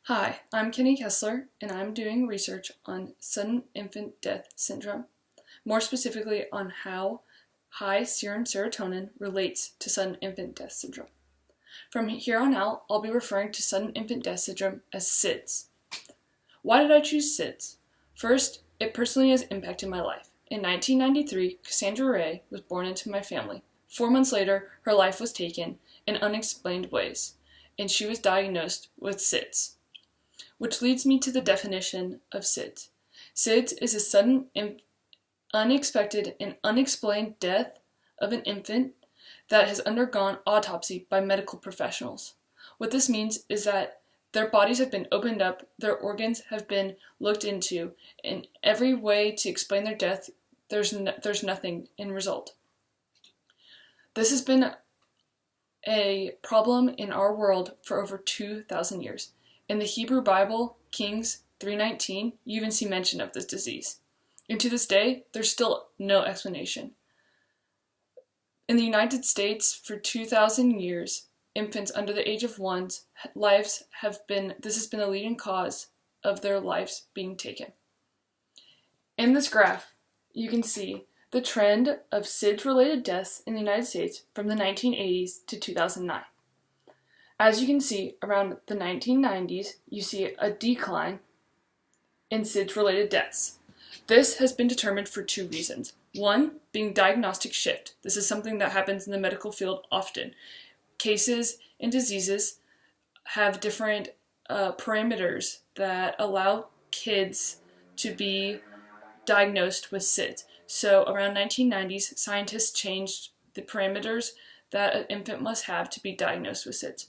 Hi, I'm Kenny Kessler, and I'm doing research on sudden infant death syndrome, more specifically on how high serum serotonin relates to sudden infant death syndrome. From here on out, I'll be referring to sudden infant death syndrome as SIDS. Why did I choose SIDS? First, it personally has impacted my life. In 1993, Cassandra Ray was born into my family. 4 months later, her life was taken in unexplained ways, and she was diagnosed with SIDS. Which leads me to the definition of SIDS. SIDS is a sudden, unexpected, and unexplained death of an infant that has undergone autopsy by medical professionals. What this means is that their bodies have been opened up, their organs have been looked into, and every way to explain their death, there's nothing in result. This has been a problem in our world for over 2,000 years. In the Hebrew Bible, Kings 3:19, you even see mention of this disease. And to this day, there's still no explanation. In the United States, for 2,000 years, infants under the age of 1's lives this has been a leading cause of their lives being taken. In this graph, you can see the trend of SIDS-related deaths in the United States from the 1980s to 2009. As you can see, around the 1990s, you see a decline in SIDS-related deaths. This has been determined for two reasons. One, being diagnostic shift. This is something that happens in the medical field often. Cases and diseases have different parameters that allow kids to be diagnosed with SIDS. So around 1990s, scientists changed the parameters that an infant must have to be diagnosed with SIDS.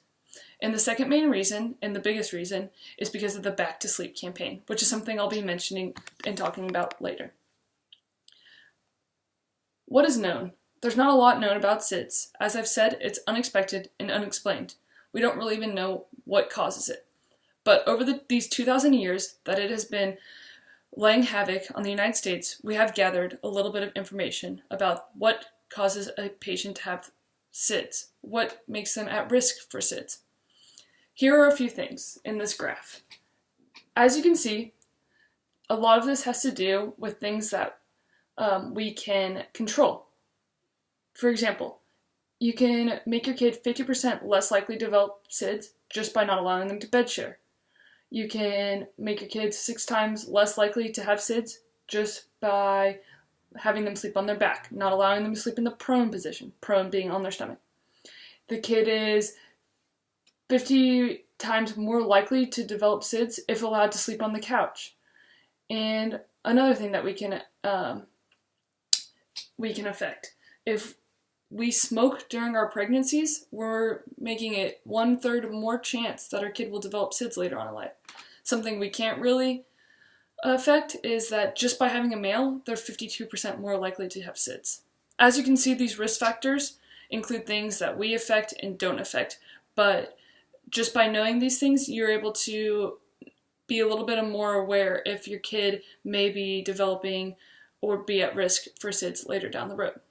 And the second main reason, and the biggest reason, is because of the Back to Sleep campaign, which is something I'll be mentioning and talking about later. What is known? There's not a lot known about SIDS. As I've said, it's unexpected and unexplained. We don't really even know what causes it. But over these 2,000 years that it has been laying havoc on the United States, we have gathered a little bit of information about what causes a patient to have SIDS, what makes them at risk for SIDS. Here are a few things in this graph. As you can see, a lot of this has to do with things that we can control. For example, you can make your kid 50% less likely to develop SIDS just by not allowing them to bed share. You can make your kids 6 times less likely to have SIDS just by having them sleep on their back, not allowing them to sleep in the prone position, prone being on their stomach. The kid is 50 times more likely to develop SIDS if allowed to sleep on the couch. And another thing that we can affect. If we smoke during our pregnancies, we're making it 1/3 more chance that our kid will develop SIDS later on in life. Something we can't really affect is that just by having a male, they're 52% more likely to have SIDS. As you can see, these risk factors include things that we affect and don't affect, but just by knowing these things, you're able to be a little bit more aware if your kid may be developing or be at risk for SIDS later down the road.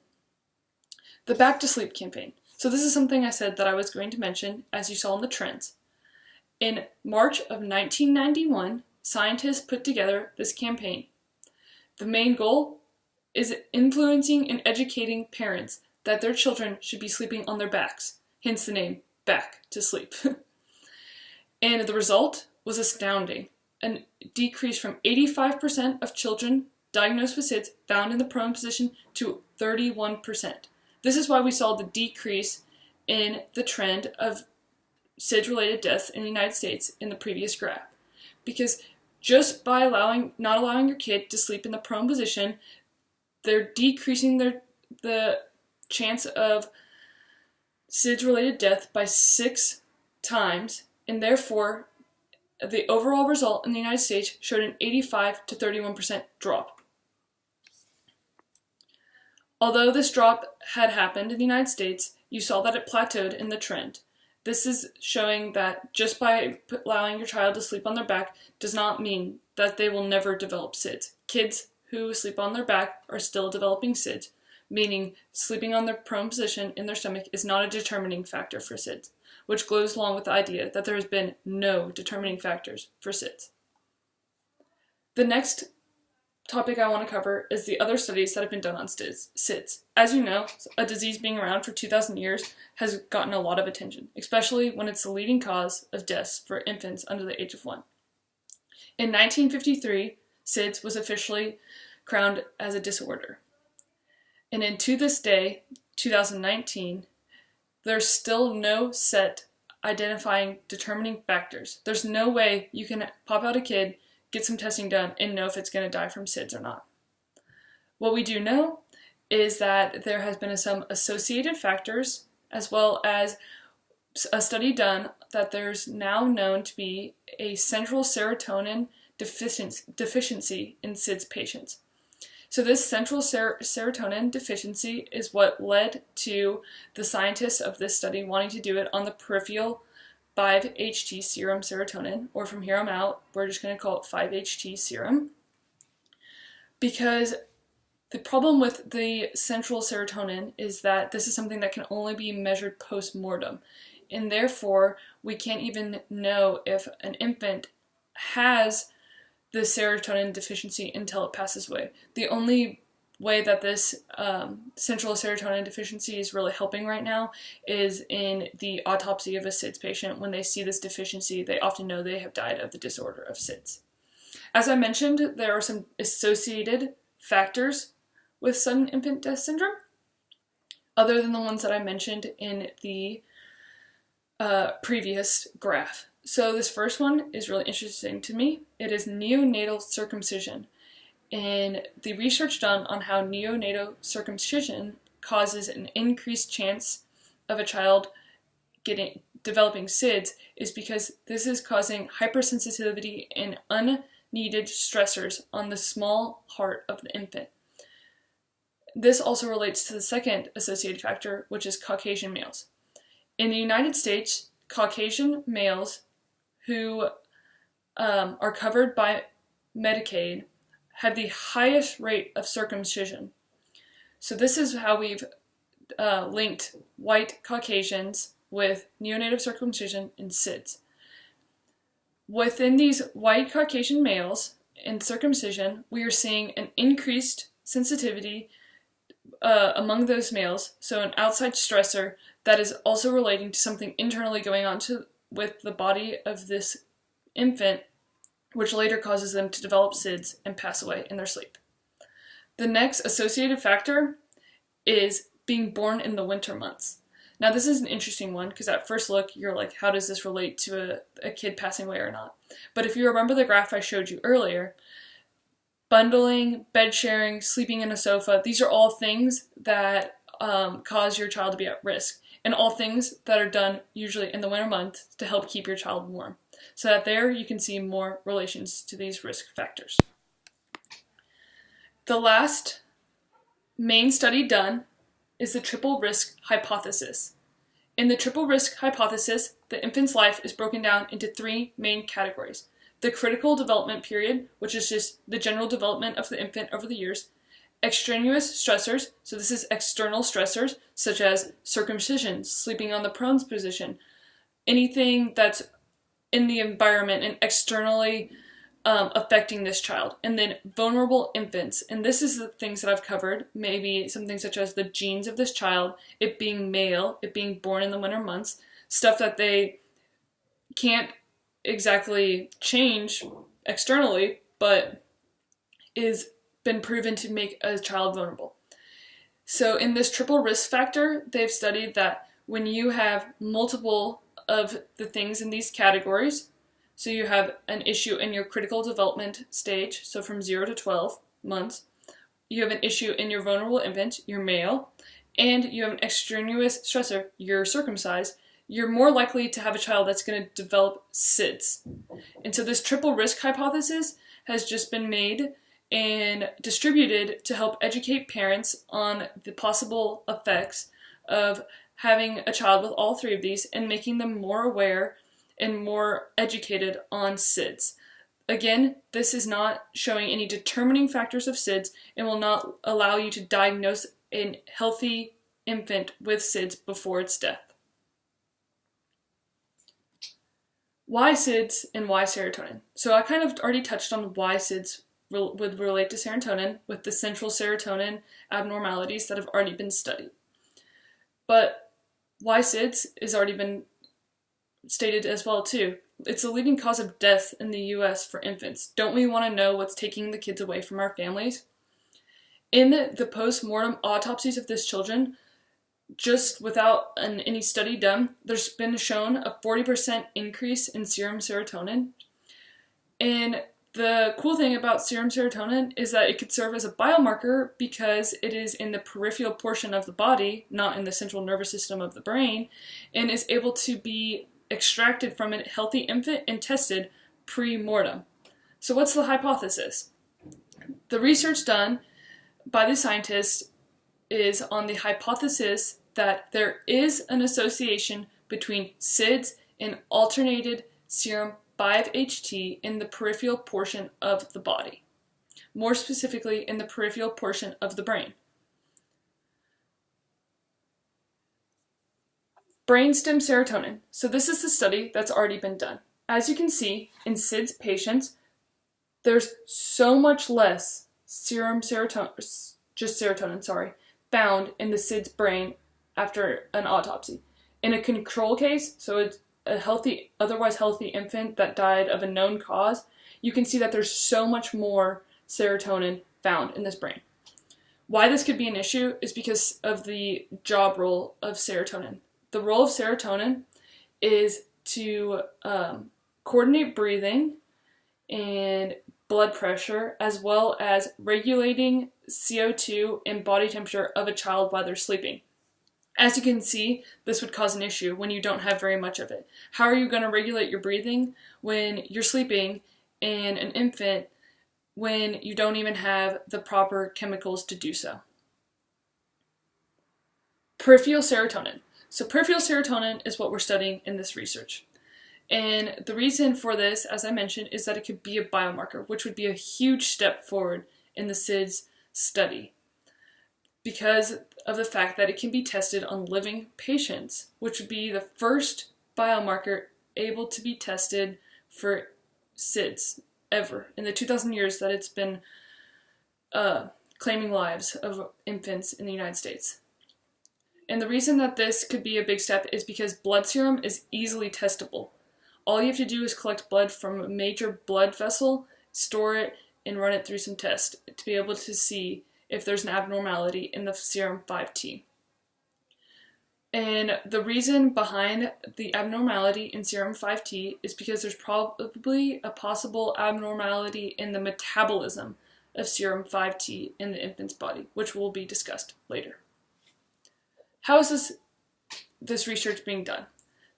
The Back to Sleep campaign. So this is something I said that I was going to mention, as you saw in the trends. In March of 1991, scientists put together this campaign. The main goal is influencing and educating parents that their children should be sleeping on their backs, hence the name Back to Sleep. And the result was astounding. A decrease from 85% of children diagnosed with SIDS found in the prone position to 31%. This is why we saw the decrease in the trend of SIDS-related deaths in the United States in the previous graph. Because just by not allowing your kid to sleep in the prone position, they're decreasing the chance of SIDS-related death by 6 times, and therefore the overall result in the United States showed an 85 to 31% drop. Although this drop had happened in the United States, you saw that it plateaued in the trend. This is showing that just by allowing your child to sleep on their back does not mean that they will never develop SIDS. Kids who sleep on their back are still developing SIDS, meaning sleeping on their prone position in their stomach is not a determining factor for SIDS. which goes along with the idea that there has been no determining factors for SIDS. The next topic I want to cover is the other studies that have been done on SIDS. As you know, a disease being around for 2,000 years has gotten a lot of attention, especially when it's the leading cause of deaths for infants under the age of 1. In 1953, SIDS was officially crowned as a disorder. And to this day, 2019, there's still no set identifying determining factors. There's no way you can pop out a kid, get some testing done, and know if it's going to die from SIDS or not. What we do know is that there has been some associated factors, as well as a study done that there's now known to be a central serotonin deficiency in SIDS patients. So this central serotonin deficiency is what led to the scientists of this study wanting to do it on the peripheral 5-HT serum serotonin, or from here on out, we're just going to call it 5-HT serum, because the problem with the central serotonin is that this is something that can only be measured post-mortem, and therefore we can't even know if an infant has the serotonin deficiency until it passes away. The only way that this central serotonin deficiency is really helping right now is in the autopsy of a SIDS patient. When they see this deficiency, they often know they have died of the disorder of SIDS. As I mentioned, there are some associated factors with sudden infant death syndrome, other than the ones that I mentioned in the previous graph. So this first one is really interesting to me. It is neonatal circumcision. And the research done on how neonatal circumcision causes an increased chance of a child developing SIDS is because this is causing hypersensitivity and unneeded stressors on the small heart of the infant. This also relates to the second associated factor, which is Caucasian males. In the United States, Caucasian males who are covered by Medicaid have the highest rate of circumcision. So this is how we've linked white Caucasians with neonatal circumcision and SIDS. Within these white Caucasian males in circumcision, we are seeing an increased sensitivity among those males, so an outside stressor that is also relating to something internally going on with the body of this infant, which later causes them to develop SIDS and pass away in their sleep. The next associated factor is being born in the winter months. Now this is an interesting one because at first look you're like, how does this relate to a kid passing away or not? But if you remember the graph I showed you earlier, bundling, bed sharing, sleeping in a sofa, these are all things that cause your child to be at risk, and all things that are done usually in the winter months to help keep your child warm. So that there you can see more relations to these risk factors. The last main study done is the triple risk hypothesis. In the triple risk hypothesis, the infant's life is broken down into 3 main categories. The critical development period, which is just the general development of the infant over the years. Extraneous stressors, so this is external stressors, such as circumcision, sleeping on the prone position, anything that's in the environment and externally affecting this child. And then vulnerable infants, and this is the things that I've covered, maybe something such as the genes of this child, it being male, it being born in the winter months, stuff that they can't exactly change externally, but is been proven to make a child vulnerable. So in this triple risk factor, they've studied that when you have multiple of the things in these categories, so you have an issue in your critical development stage, so from 0 to 12 months, you have an issue in your vulnerable infant, your male, and you have an extraneous stressor, you're circumcised, you're more likely to have a child that's going to develop SIDS. And so this triple risk hypothesis has just been made and distributed to help educate parents on the possible effects of having a child with all 3 of these and making them more aware and more educated on SIDS. Again, this is not showing any determining factors of SIDS and will not allow you to diagnose a healthy infant with SIDS before its death. Why SIDS and why serotonin? So I kind of already touched on why SIDS would relate to serotonin with the central serotonin abnormalities that have already been studied. But why SIDS has already been stated as well too. It's the leading cause of death in the US for infants. Don't we want to know what's taking the kids away from our families? In the post-mortem autopsies of these children, just without any study done, there's been shown a 40% increase in serum serotonin. And the cool thing about serum serotonin is that it could serve as a biomarker because it is in the peripheral portion of the body, not in the central nervous system of the brain, and is able to be extracted from a healthy infant and tested pre-mortem. So what's the hypothesis? The research done by the scientists is on the hypothesis that there is an association between SIDS and alternated serum 5-HT in the peripheral portion of the body, more specifically in the peripheral portion of the brain. Brainstem serotonin. So this is the study that's already been done. As you can see, in SIDS patients, there's so much less serum serotonin, found in the SIDS brain after an autopsy. In a control case, so it's a otherwise healthy infant that died of a known cause, you can see that there's so much more serotonin found in this brain. Why this could be an issue is because of the job role of serotonin. The role of serotonin is to coordinate breathing and blood pressure, as well as regulating CO2 and body temperature of a child while they're sleeping. As you can see, this would cause an issue when you don't have very much of it. How are you going to regulate your breathing when you're sleeping in an infant when you don't even have the proper chemicals to do so? Peripheral serotonin. So peripheral serotonin is what we're studying in this research. And the reason for this, as I mentioned, is that it could be a biomarker, which would be a huge step forward in the SIDS study, because of the fact that it can be tested on living patients, which would be the first biomarker able to be tested for SIDS ever in the 2,000 years that it's been claiming lives of infants in the United States. And the reason that this could be a big step is because blood serum is easily testable. All you have to do is collect blood from a major blood vessel, store it, and run it through some tests to be able to see if there's an abnormality in the serum 5T. And the reason behind the abnormality in serum 5T is because there's probably a possible abnormality in the metabolism of serum 5T in the infant's body, which will be discussed later. How is this research being done?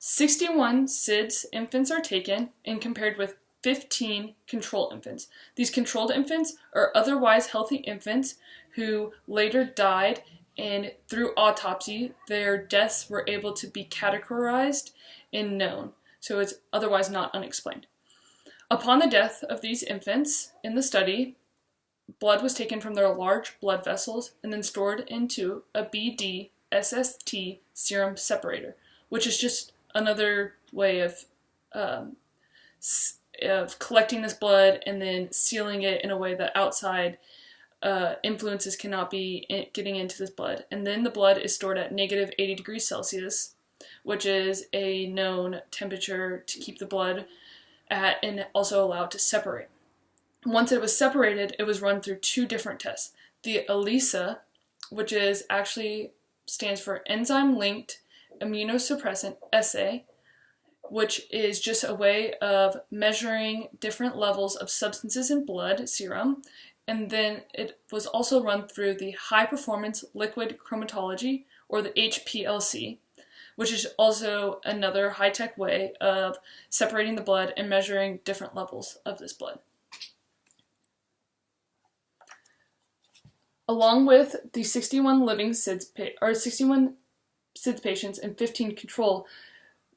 61 SIDS infants are taken and compared with 15 control infants. These controlled infants are otherwise healthy infants who later died, and through autopsy, their deaths were able to be categorized and known, so it's otherwise not unexplained. Upon the death of these infants in the study, blood was taken from their large blood vessels and then stored into a BD-SST serum separator, which is just another way of collecting this blood and then sealing it in a way that outside influences cannot be getting into this blood. And then the blood is stored at negative 80 degrees Celsius, which is a known temperature to keep the blood at and also allow it to separate. Once it was separated, it was run through two different tests. The ELISA, which is actually stands for enzyme-linked immunosuppressant assay, which is just a way of measuring different levels of substances in blood serum. And then it was also run through the high-performance liquid chromatology, or the HPLC, which is also another high-tech way of separating the blood and measuring different levels of this blood. Along with the 61 living SIDS patients and 15 control,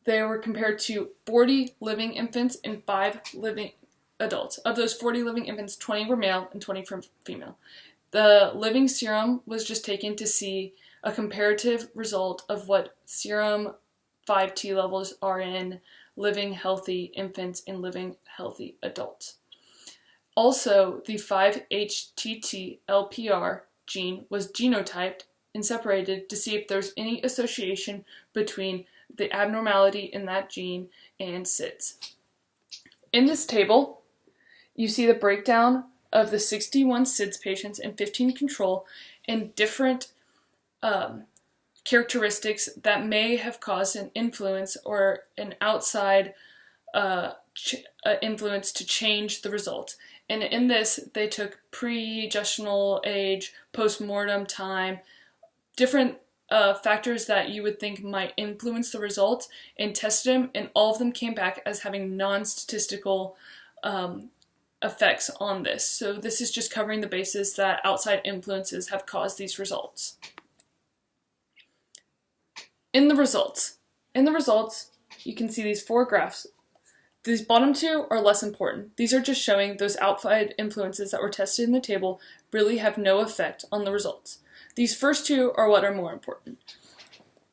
they were compared to 40 living infants and 5 living adults. Of those 40 living infants, 20 were male and 20 were female. The living serum was just taken to see a comparative result of what serum 5T levels are in living healthy infants and living healthy adults. Also, the 5-HTT-LPR gene was genotyped and separated to see if there's any association between the abnormality in that gene and SIDS. In this table, you see the breakdown of the 61 SIDS patients and 15 control and different characteristics that may have caused an influence or an outside influence to change the result. And in this, they took pre-gestational age, post-mortem time, different factors that you would think might influence the results, and tested them, and all of them came back as having non-statistical effects on this. So this is just covering the basis that outside influences have caused these results. In the results, you can see these 4 graphs. These bottom 2 are less important. These are just showing those outside influences that were tested in the table really have no effect on the results. These first 2 are what are more important.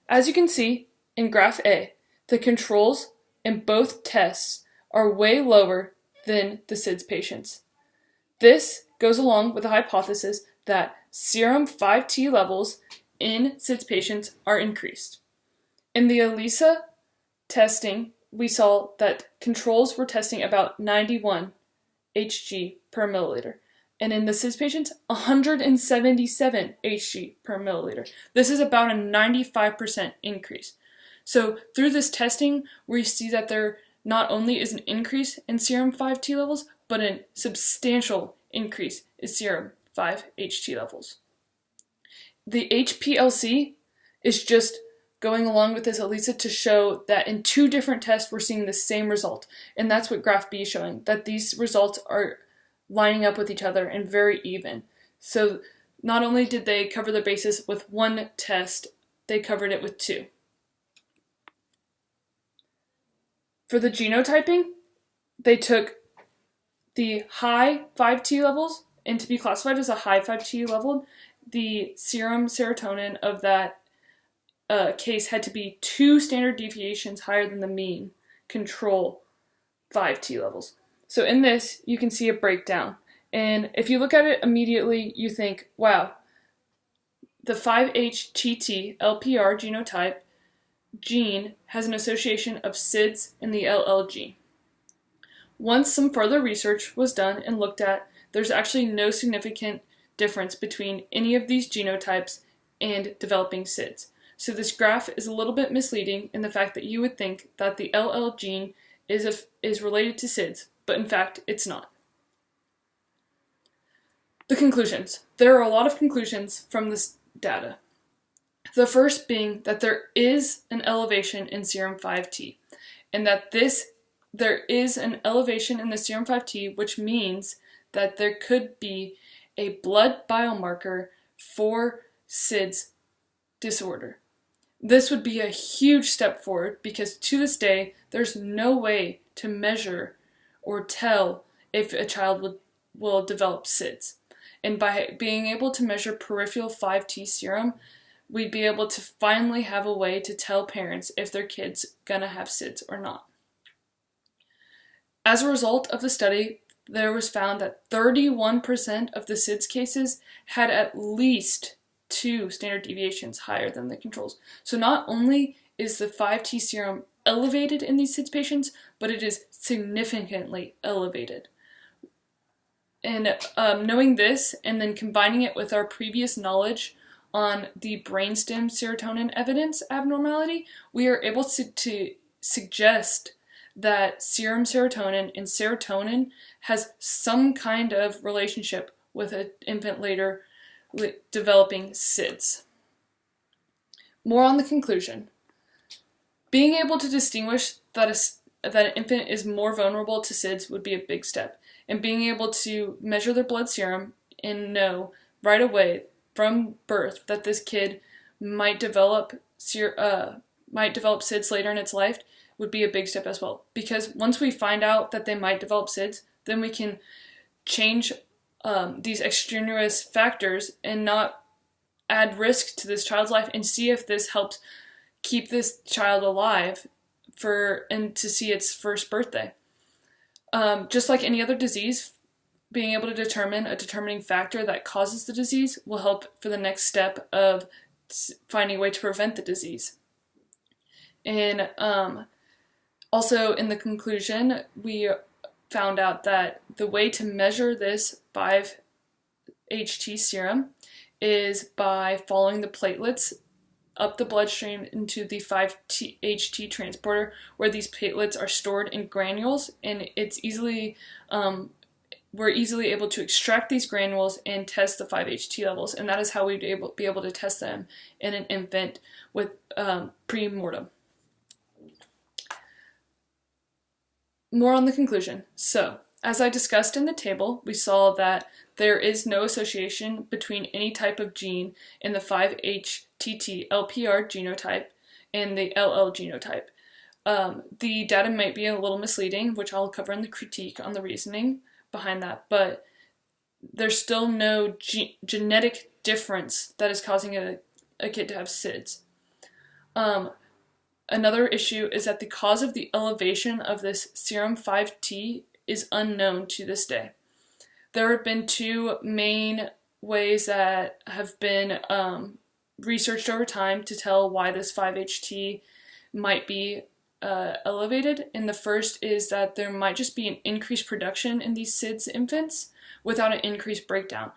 As you can see in graph A, the controls in both tests are way lower than the SIDS patients. This goes along with the hypothesis that serum 5T levels in SIDS patients are increased. In the ELISA testing, we saw that controls were testing about 91 Hg per milliliter, and in the SIDS patients, 177 Hg per milliliter. This is about a 95% increase. So through this testing, we see that there not only is an increase in serum 5T levels, but a substantial increase in serum 5-HT levels. The HPLC is just going along with this ELISA to show that in 2 different tests we're seeing the same result, and that's what graph B is showing, that these results are lining up with each other and very even. So not only did they cover the basis with 1 test, they covered it with 2. For the genotyping, they took the high 5T levels, and to be classified as a high 5T level, the serum serotonin of that case had to be 2 standard deviations higher than the mean control 5T levels. So in this, you can see a breakdown. And if you look at it immediately, you think, wow, the 5-HTT-LPR genotype gene has an association of SIDS in the LL gene. Once some further research was done and looked at, there's actually no significant difference between any of these genotypes and developing SIDS. So this graph is a little bit misleading in the fact that you would think that the LL gene is related to SIDS, but in fact it's not. The conclusions. There are a lot of conclusions from this data. The first being that there is an elevation in serum 5T, and that there is an elevation in the serum 5T, which means that there could be a blood biomarker for SIDS disorder. This would be a huge step forward because to this day, there's no way to measure or tell if a child will develop SIDS. And by being able to measure peripheral 5T serum, we'd be able to finally have a way to tell parents if their kid's gonna have SIDS or not. As a result of the study, there was found that 31% of the SIDS cases had at least 2 standard deviations higher than the controls. So not only is the 5T serum elevated in these SIDS patients, but it is significantly elevated. And knowing this and then combining it with our previous knowledge on the brainstem serotonin evidence abnormality, we are able to suggest that serum serotonin and serotonin has some kind of relationship with an infant later developing SIDS. More on the conclusion. Being able to distinguish that an infant is more vulnerable to SIDS would be a big step, and being able to measure their blood serum and know right away from birth that this kid might develop SIDS later in its life would be a big step as well. Because once we find out that they might develop SIDS, then we can change these extraneous factors and not add risk to this child's life and see if this helps keep this child alive and to see its first birthday. Just like any other disease, being able to determine a determining factor that causes the disease will help for the next step of finding a way to prevent the disease. And also in the conclusion, we found out that the way to measure this 5-HT serum is by following the platelets up the bloodstream into the 5-HT transporter, where these platelets are stored in granules, and it's we're easily able to extract these granules and test the 5-HT levels, and that is how we'd be able to test them in an infant with pre-mortem. More on the conclusion. So, as I discussed in the table, we saw that there is no association between any type of gene in the 5-HTT LPR genotype and the LL genotype. The data might be a little misleading, which I'll cover in the critique on the reasoning behind that, but there's still no genetic difference that is causing a kid to have SIDS. Another issue is that the cause of the elevation of this serum 5T is unknown to this day. There have been two main ways that have been researched over time to tell why this 5-HT might be elevated. And the first is that there might just be an increased production in these SIDS infants without an increased breakdown.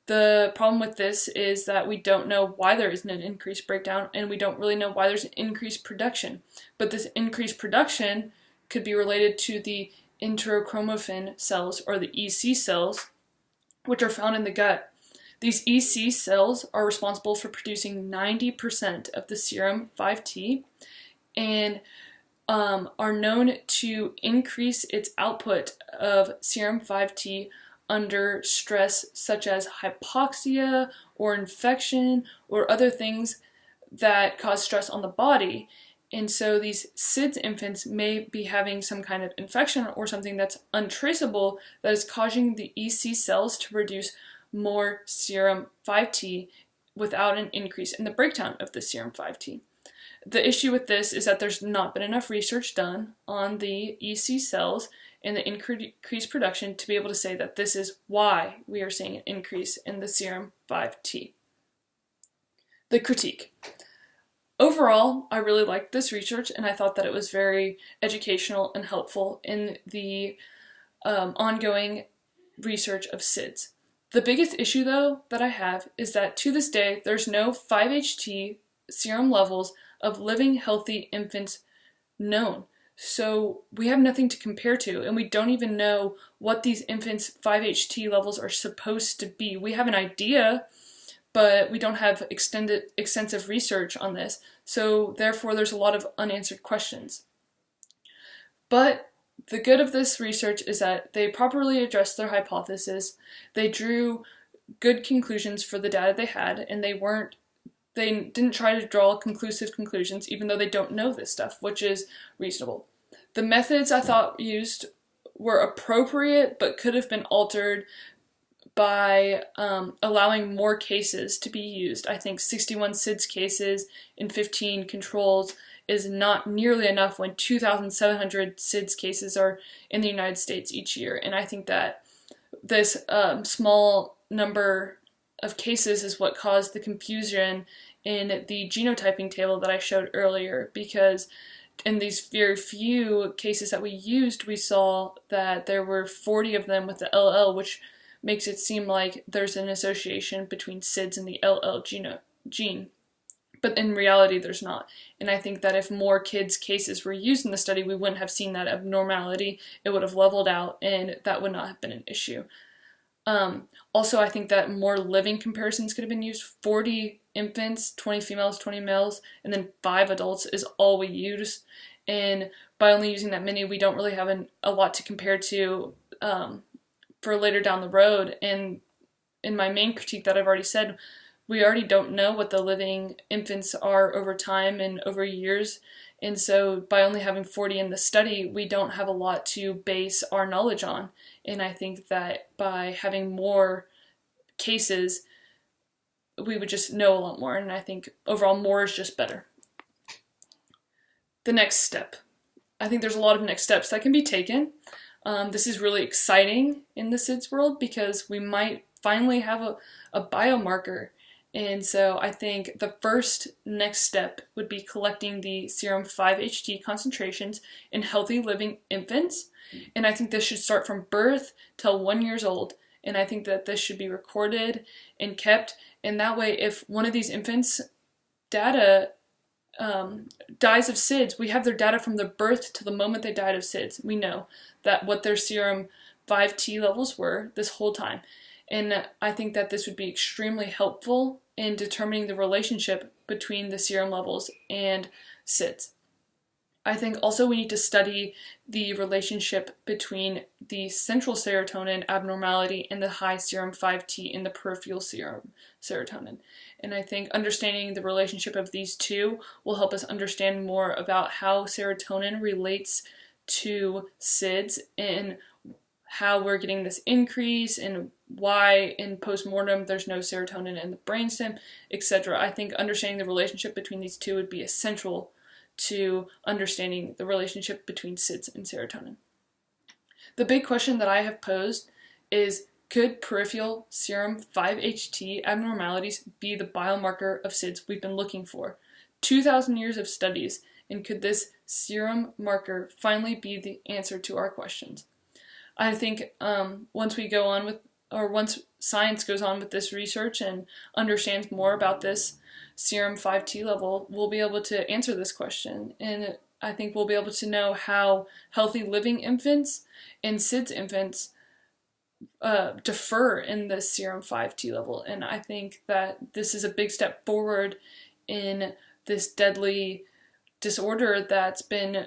The problem with this is that we don't know why there isn't an increased breakdown, and we don't really know why there's an increased production. But this increased production could be related to the enterochromaffin cells, or the EC cells, which are found in the gut. These EC cells are responsible for producing 90% of the serum 5T, and are known to increase its output of serum 5T under stress such as hypoxia or infection or other things that cause stress on the body. And so these SIDS infants may be having some kind of infection or something that's untraceable that is causing the EC cells to produce more serum 5T without an increase in the breakdown of the serum 5T. The issue with this is that there's not been enough research done on the EC cells and the increased production to be able to say that this is why we are seeing an increase in the serum 5T. The critique. Overall, I really liked this research, and I thought that it was very educational and helpful in the ongoing research of SIDS. The biggest issue, though, that I have is that to this day, there's no 5-HT serum levels of living, healthy infants known. So we have nothing to compare to, and we don't even know what these infants' 5-HT levels are supposed to be. We have an idea, but we don't have extensive research on this, so therefore there's a lot of unanswered questions. But the good of this research is that they properly addressed their hypothesis, they drew good conclusions for the data they had, and they didn't try to draw conclusive conclusions, even though they don't know this stuff, which is reasonable. The methods I thought used were appropriate, but could have been altered by allowing more cases to be used. I think 61 SIDS cases in 15 controls is not nearly enough when 2,700 SIDS cases are in the United States each year. And I think that this small number of cases is what caused the confusion in the genotyping table that I showed earlier, because in these very few cases that we used, we saw that there were 40 of them with the LL, which makes it seem like there's an association between SIDS and the LL gene. But in reality, there's not. And I think that if more kids' cases were used in the study, we wouldn't have seen that abnormality. It would have leveled out, and that would not have been an issue. Also, I think that more living comparisons could have been used. 40 infants, 20 females, 20 males, and then 5 adults is all we use. And by only using that many, we don't really have a lot to compare to for later down the road. And in my main critique that I've already said, we already don't know what the living infants are over time and over years. And so by only having 40 in the study, we don't have a lot to base our knowledge on. And I think that by having more cases, we would just know a lot more. And I think overall more is just better. The next step. I think there's a lot of next steps that can be taken. This is really exciting in the SIDS world because we might finally have a biomarker. And so I think the first next step would be collecting the serum 5-HT concentrations in healthy living infants. And I think this should start from birth till 1 year old. And I think that this should be recorded and kept. And that way, if one of these infants' data dies of SIDS, we have their data from the birth to the moment they died of SIDS. We know that what their serum 5T levels were this whole time. And I think that this would be extremely helpful in determining the relationship between the serum levels and SIDS. I think also we need to study the relationship between the central serotonin abnormality and the high serum 5T in the peripheral serum serotonin. And I think understanding the relationship of these two will help us understand more about how serotonin relates to SIDS and how we're getting this increase and why in postmortem there's no serotonin in the brainstem, etc. I think understanding the relationship between these two would be essential to understanding the relationship between SIDS and serotonin. The big question that I have posed is, could peripheral serum 5-HT abnormalities be the biomarker of SIDS we've been looking for? 2,000 years of studies, and could this serum marker finally be the answer to our questions? I think once science goes on with this research and understands more about this serum 5T level, we'll be able to answer this question. And I think we'll be able to know how healthy living infants and SIDS infants differ in the serum 5T level. And I think that this is a big step forward in this deadly disorder that's been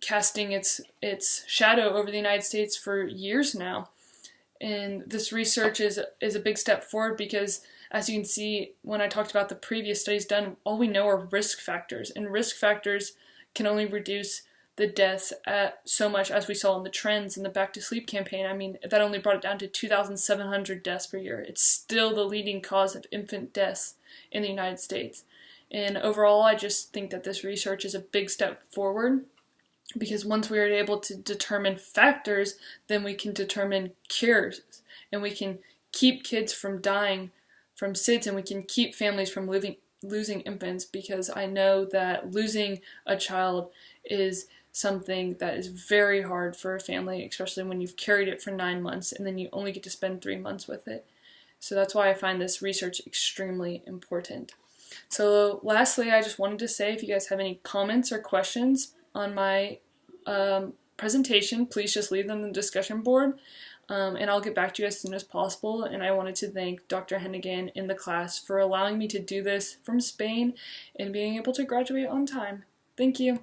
casting its shadow over the United States for years now. And this research is a big step forward because, as you can see, when I talked about the previous studies done, all we know are risk factors. And risk factors can only reduce the deaths at so much as we saw in the trends in the Back to Sleep campaign. I mean, that only brought it down to 2,700 deaths per year. It's still the leading cause of infant deaths in the United States. And overall, I just think that this research is a big step forward, because once we are able to determine factors, then we can determine cures, and we can keep kids from dying from SIDS, and we can keep families from losing infants, because I know that losing a child is something that is very hard for a family, especially when you've carried it for 9 months and then you only get to spend 3 months with it. So that's why I find this research extremely important. So lastly, I just wanted to say, if you guys have any comments or questions on my presentation, please just leave them in the discussion board, and I'll get back to you as soon as possible. And I wanted to thank Dr. Hennigan in the class for allowing me to do this from Spain and being able to graduate on time. Thank you.